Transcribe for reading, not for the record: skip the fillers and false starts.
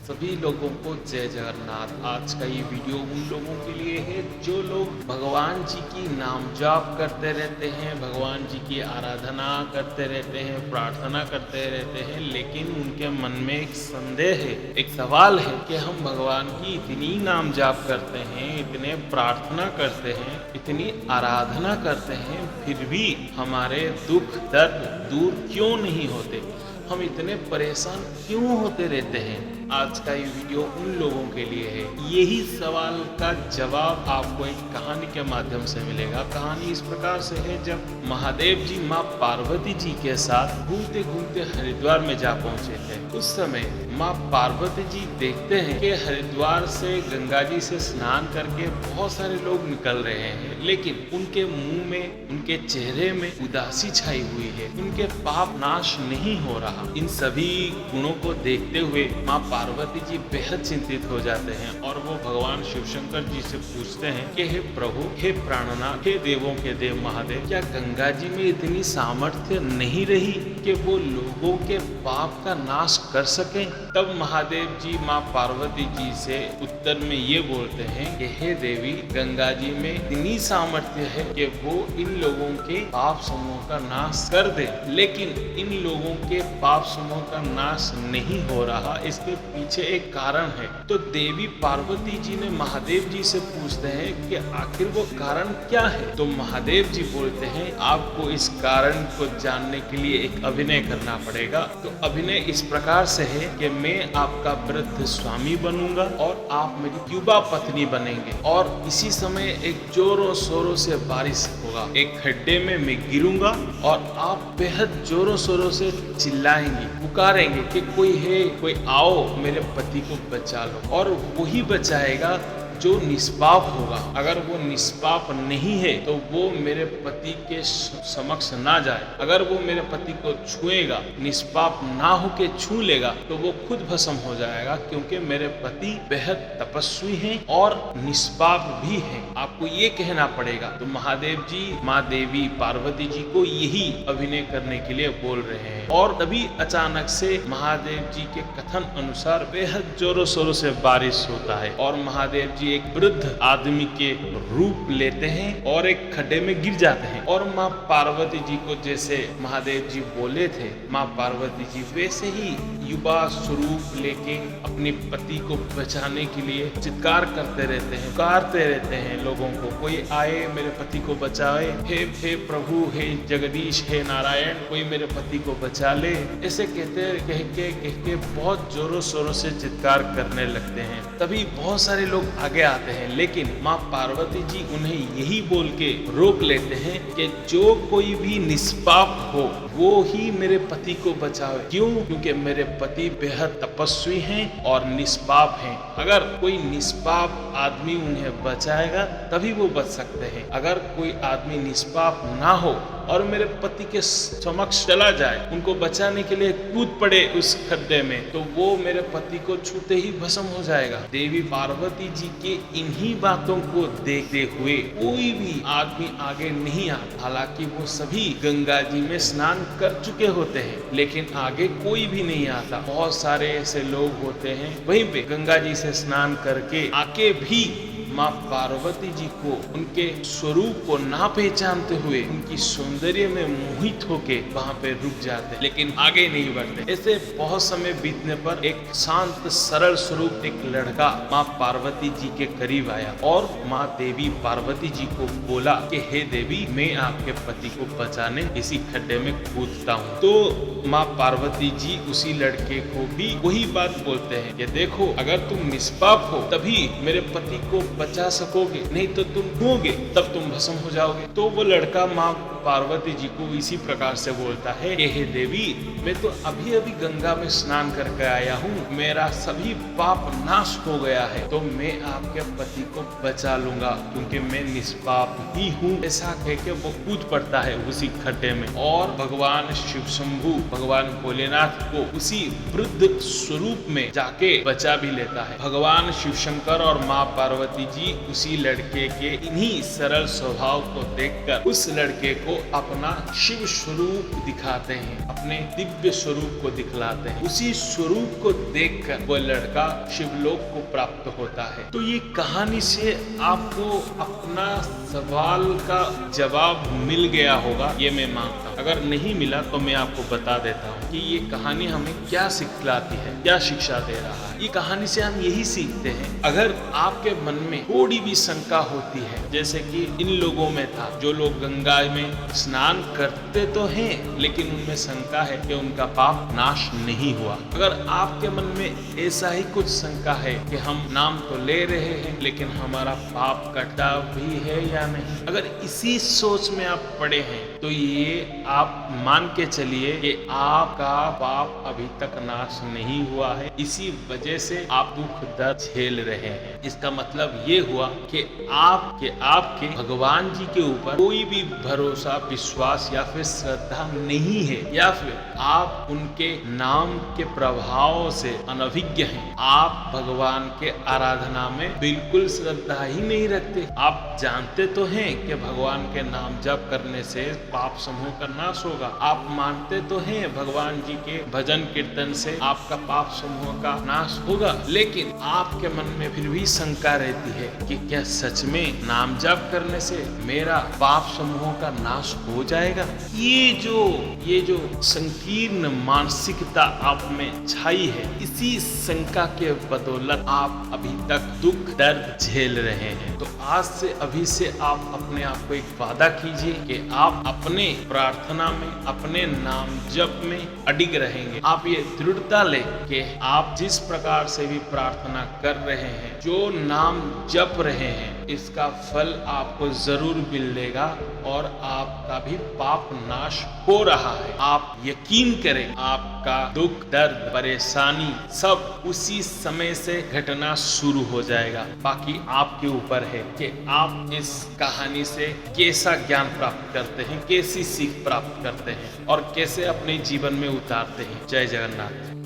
सभी लोगों को जय जगन्नाथ। आज का ये वीडियो उन लोगों के लिए है जो लोग भगवान जी की नाम जाप करते रहते हैं, भगवान जी की आराधना करते रहते हैं, प्रार्थना करते रहते हैं, लेकिन उनके मन में एक संदेह है, एक सवाल है कि हम भगवान की इतनी नाम जाप करते हैं, इतने प्रार्थना करते हैं, इतनी आराधना करते हैं, फिर भी हमारे दुख दर्द दूर क्यों नहीं होते, हम इतने परेशान क्यों होते रहते हैं। आज का ये वीडियो उन लोगों के लिए है। यही सवाल का जवाब आपको एक कहानी के माध्यम से मिलेगा। कहानी इस प्रकार से है, जब महादेव जी माँ पार्वती जी के साथ घूमते घूमते हरिद्वार में जा पहुंचे थे, उस समय माँ पार्वती जी देखते हैं कि हरिद्वार से गंगा जी से स्नान करके बहुत सारे लोग निकल रहे हैं, लेकिन उनके मुंह में, उनके चेहरे में उदासी छाई हुई है, उनके पाप नाश नहीं हो रहा। इन सभी गुणों को देखते हुए माँ पार्वती जी बेहद चिंतित हो जाते हैं और वो भगवान शिव शंकर जी से पूछते हैं कि हे प्रभु, हे प्राणनाथ, हे देवों के देव महादेव, क्या गंगा जी में इतनी सामर्थ्य नहीं रही कि वो लोगों के पाप का नाश कर सके। तब महादेव जी माँ पार्वती जी से उत्तर में ये बोलते हैं कि हे देवी, गंगा जी में इतनी सामर्थ्य है कि वो इन लोगों के पाप समूह का नाश कर दे, लेकिन इन लोगों के पाप समूह का नाश नहीं हो रहा। इसके पीछे एक कारण है। तो देवी पार्वती जी ने महादेव जी से पूछते हैं कि आखिर वो कारण क्या है। तो महादेव जी बोलते हैं, आपको इस कारण को जानने के लिए एक अभिनय करना पड़ेगा। तो अभिनय इस प्रकार से है कि मैं आपका वृद्ध स्वामी बनूंगा और आप मेरी युवा पत्नी बनेंगे, और इसी समय एक जोरों शोरों से बारिश होगा, एक खड्डे में मैं गिरूंगा और आप बेहद जोरों शोरों से चिल्लाएंगी, पुकारेंगे कि कोई है, कोई आओ मेरे पति को बचा लो। और वही बचाएगा जो निष्पाप होगा। अगर वो निष्पाप नहीं है तो वो मेरे पति के समक्ष ना जाए। अगर वो मेरे पति को छुएगा, निष्पाप ना होके छू लेगा, तो वो खुद भस्म हो जाएगा, क्योंकि मेरे पति बेहद तपस्वी हैं और निष्पाप भी हैं। आपको ये कहना पड़ेगा। तो महादेव जी माँ देवी पार्वती जी को यही अभिनय करने के लिए बोल रहे हैं। और तभी अचानक से महादेव जी के कथन अनुसार बेहद जोरों शोरों से बारिश होता है और महादेव जी एक वृद्ध आदमी के रूप लेते हैं और एक खड्डे में गिर जाते हैं। और माँ पार्वती जी को जैसे महादेव जी बोले थे, माँ पार्वती जी वैसे ही युवा स्वरूप लेके अपने पति को बचाने के लिए चित्कार करते रहते हैं, पुकारते रहते हैं लोगों को, कोई आए मेरे पति को बचाए, हे प्रभु, हे जगदीश, हे नारायण, कोई मेरे पति को बचा ले। ऐसे कह के बहुत जोरों शोरों से चित्कार करने लगते हैं। तभी बहुत सारे लोग आगे आते हैं, लेकिन माँ पार्वती जी उन्हें यही बोल के रोक लेते हैं कि जो कोई भी निष्पाप हो वो ही मेरे पति को बचावे। क्यों? क्योंकि मेरे पति बेहद तपस्वी हैं और निष्पाप हैं। अगर कोई निष्पाप आदमी उन्हें बचाएगा तभी वो बच सकते हैं। अगर कोई आदमी निष्पाप ना हो और मेरे पति के समक्ष चला जाए, उनको बचाने के लिए कूद पड़े उस खड्डे में, तो वो मेरे पति को छूते ही भस्म हो जाएगा। देवी पार्वती जी के इन्हीं बातों को देखते हुए कोई भी आदमी आगे नहीं आता। हालांकि वो सभी गंगा जी में स्नान कर चुके होते हैं, लेकिन आगे कोई भी नहीं आता। बहुत सारे ऐसे लोग होते हैं वहीं पे गंगा जी से स्नान करके आके भी माँ पार्वती जी को उनके स्वरूप को ना पहचानते हुए उनकी सौंदर्य में मोहित होके वहाँ पे रुक जाते, लेकिन आगे नहीं बढ़ते। ऐसे बहुत समय बीतने पर एक शांत सरल स्वरूप एक लड़का माँ पार्वती जी के करीब आया और माँ देवी पार्वती जी को बोला कि हे देवी, मैं आपके पति को बचाने इसी खड्डे में कूदता हूँ। तो माँ पार्वती जी उसी लड़के को भी वही बात बोलते हैं कि देखो, अगर तुम निष्पाप हो तभी मेरे पति को बचा सकोगे, नहीं तो तुम डूबोगे, तब तुम भस्म हो जाओगे। तो वो लड़का माँ पार्वती जी को इसी प्रकार से बोलता है कि हे देवी, मैं तो अभी अभी गंगा में स्नान करके आया हूँ, मेरा सभी पाप नाश हो गया है, तो मैं आपके पति को बचा लूंगा, क्योंकि मैं निष्पाप ही हूँ। ऐसा कह के वो कूद पड़ता है उसी खड्डे में और भगवान शिव शंभू, भगवान भोलेनाथ को उसी वृद्ध स्वरूप में जाके बचा भी लेता है। भगवान शिव शंकर और माँ पार्वती जी उसी लड़के के इन्हीं सरल स्वभाव को देखकर उस लड़के को अपना शिव स्वरूप दिखाते हैं, अपने दिव्य स्वरूप को दिखलाते हैं। उसी स्वरूप को देखकर वो लड़का शिवलोक को प्राप्त होता है। तो ये कहानी से आपको अपना सवाल का जवाब मिल गया होगा, ये मैं मानता हूँ। अगर नहीं मिला तो मैं आपको बता देता हूँ कि ये कहानी हमें क्या सिखलाती है, क्या शिक्षा दे रहा है। ये कहानी से हम यही सीखते हैं, अगर आपके मन में थोड़ी भी शंका होती है, जैसे कि इन लोगों में था, जो लोग गंगा में स्नान करते तो हैं लेकिन उनमें शंका है कि उनका पाप नाश नहीं हुआ। अगर आपके मन में ऐसा ही कुछ शंका है कि हम नाम तो ले रहे हैं लेकिन हमारा पाप कटा भी है या नहीं, अगर इसी सोच में आप पड़े हैं तो ये आप मान के चलिए कि आपका पाप अभी तक नाश नहीं हुआ है, इसी वजह से आप दुख दर्द झेल रहे हैं। इसका मतलब ये हुआ कि आपके भगवान जी के ऊपर कोई भी भरोसा, विश्वास या फिर श्रद्धा नहीं है, या फिर आप उनके नाम के प्रभाव से अनभिज्ञ हैं। आप भगवान के आराधना में बिल्कुल श्रद्धा ही नहीं रखते। आप जानते तो हैं कि भगवान के नाम जप करने से पाप समूह का नाश होगा। आप मानते तो हैं भगवान जी के भजन कीर्तन से आपका पाप समूह का नाश होगा, लेकिन आपके मन में फिर भी शंका रहती है कि क्या सच में नाम जप करने से मेरा पाप समूह का नाश हो जाएगा। ये जो संकीर्ण मानसिकता आप में छाई है, इसी शंका के बदौलत आप अभी तक दुख दर्द झेल रहे हैं। तो आज से अभी से आप अपने आप को एक वादा कीजिए कि आप अपने प्रार्थना में, अपने नाम जप में अडिग रहेंगे। आप ये दृढ़ता ले कि आप जिस प्रकार से भी प्रार्थना कर रहे हैं, जो नाम जप रहे हैं, इसका फल आपको जरूर मिलेगा और आपका भी पाप नाश हो रहा है। आप यकीन करें, आपका दुख दर्द परेशानी सब उसी समय से घटना शुरू हो जाएगा। बाकी आपके ऊपर है कि आप इस कहानी से कैसा ज्ञान प्राप्त करते हैं, कैसी सीख प्राप्त करते हैं और कैसे अपने जीवन में उतारते हैं। जय जगन्नाथ।